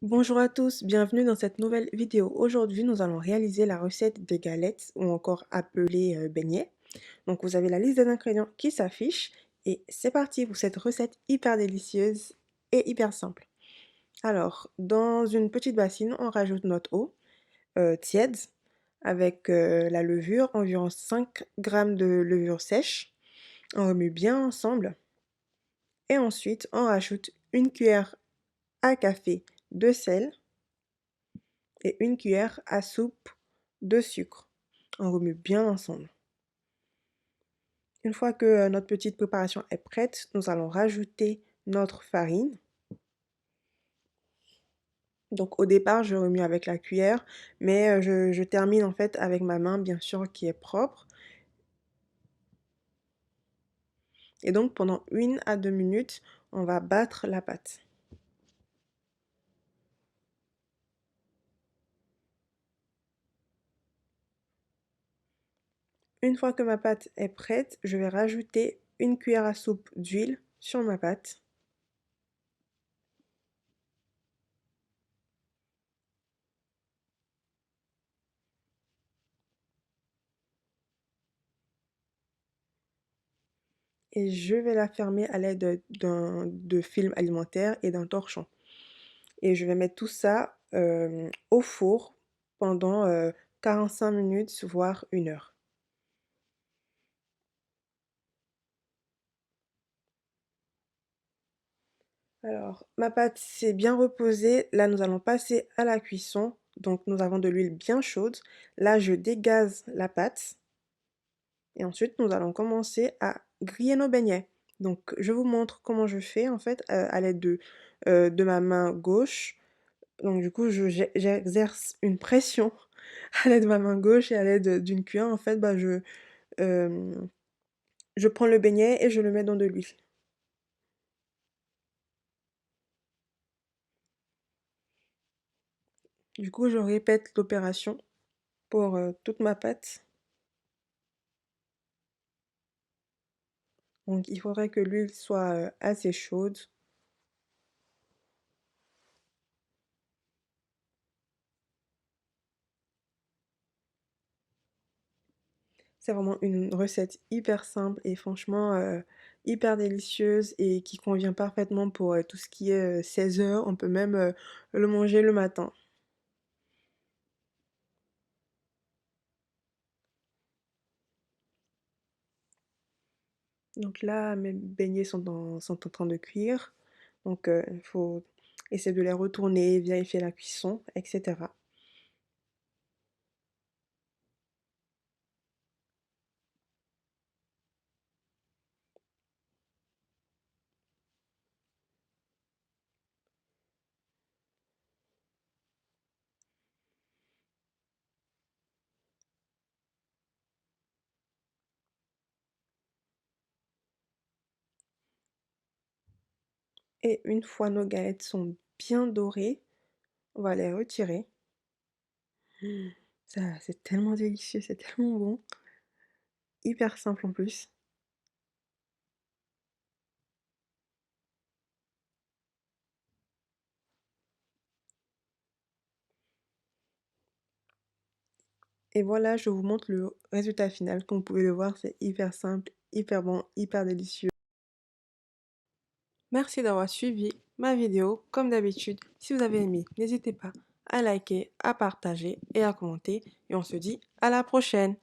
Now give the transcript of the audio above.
Bonjour à tous, bienvenue dans cette nouvelle vidéo. Aujourd'hui, nous allons réaliser la recette des galettes ou encore appelées beignets. Donc, vous avez la liste des ingrédients qui s'affiche et c'est parti pour cette recette hyper délicieuse et hyper simple. Alors, dans une petite bassine, on rajoute notre eau tiède avec la levure, environ 5 grammes de levure sèche. On remue bien ensemble et ensuite on rajoute une cuillère à café de sel et une cuillère à soupe de sucre. On remue bien ensemble. Une fois que notre petite préparation est prête, nous allons rajouter notre farine. Donc au départ, je remue avec la cuillère, mais je termine en fait avec ma main, bien sûr, qui est propre. Et donc pendant 1 à 2 minutes, on va battre la pâte. Une fois que ma pâte est prête, je vais rajouter une cuillère à soupe d'huile sur ma pâte. Et je vais la fermer à l'aide de film alimentaire et d'un torchon. Et je vais mettre tout ça au four pendant 45 minutes, voire 1 heure. Alors, ma pâte s'est bien reposée. Là, nous allons passer à la cuisson. Donc, nous avons de l'huile bien chaude. Là, je dégaze la pâte. Et ensuite, nous allons commencer à griller nos beignets. Donc, je vous montre comment je fais en fait à l'aide de ma main gauche. Donc, du coup, j'exerce une pression à l'aide de ma main gauche et à l'aide d'une cuillère. En fait, euh, je prends le beignet et je le mets dans de l'huile. Du coup, je répète l'opération pour toute ma pâte. Donc, il faudrait que l'huile soit assez chaude. C'est vraiment une recette hyper simple et franchement hyper délicieuse et qui convient parfaitement pour tout ce qui est 16 heures. On peut même le manger le matin. Donc là, mes beignets sont en train de cuire. Donc il faut essayer de les retourner, vérifier la cuisson, etc. Et une fois nos galettes sont bien dorées, on va les retirer. Mmh. Ça, c'est tellement délicieux, c'est tellement bon. Hyper simple en plus. Et voilà, je vous montre le résultat final. Comme vous pouvez le voir, c'est hyper simple, hyper bon, hyper délicieux. Merci d'avoir suivi ma vidéo. Comme d'habitude, si vous avez aimé, n'hésitez pas à liker, à partager et à commenter. Et on se dit à la prochaine.